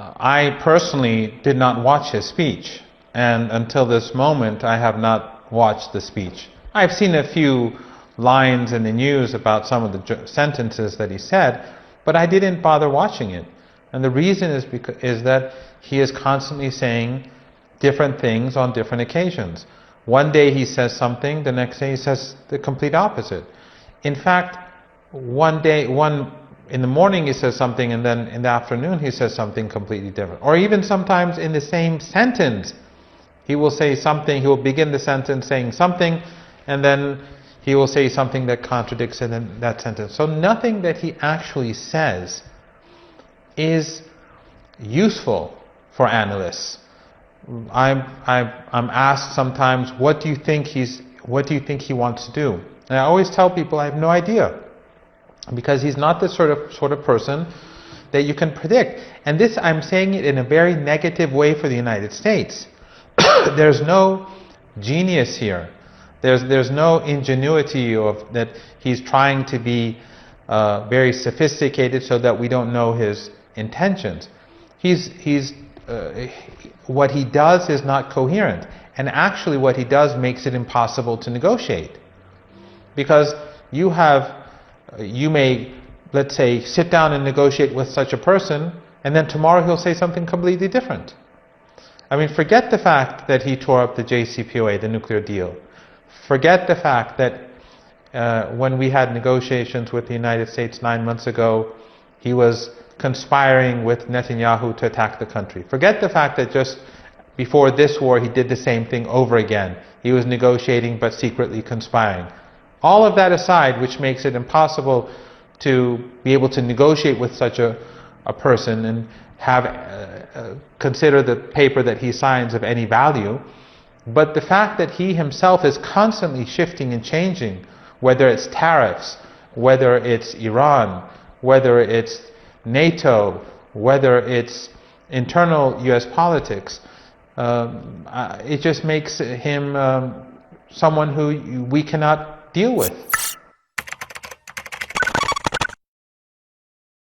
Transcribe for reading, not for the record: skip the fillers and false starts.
I personally did not watch his speech, and until this moment I have not watched the speech. I've seen a few lines in the news about some of the sentences that he said, but I didn't bother watching it. And the reason is that he is constantly saying different things on different occasions. One day he says something, the next day he says the complete opposite. In fact, one in the morning he says something, and then in the afternoon he says something completely different. Or even sometimes in the same sentence, he will say something, he will begin the sentence saying something, and then he will say something that contradicts it in that sentence. So nothing that he actually says is useful for analysts. I'm asked sometimes, what do you think he wants to do? And I always tell people I have no idea, because he's not the sort of person that you can predict. And this, I'm saying it in a very negative way for the United States. There's no genius here. There's no ingenuity of that he's trying to be very sophisticated so that we don't know his intentions. What he does is not coherent, and actually what he does makes it impossible to negotiate, because you may, let's say, sit down and negotiate with such a person, and then tomorrow he'll say something completely different. I mean, forget the fact that he tore up the JCPOA, the nuclear deal. Forget the fact that when we had negotiations with the United States 9 months ago, he was conspiring with Netanyahu to attack the country. Forget the fact that just before this war he did the same thing over again. He was negotiating but secretly conspiring. All of that aside, which makes it impossible to be able to negotiate with such a person and have consider the paper that he signs of any value, but the fact that he himself is constantly shifting and changing, whether it's tariffs, whether it's Iran, whether it's NATO, whether it's internal US politics, it just makes him someone who we cannot deal with.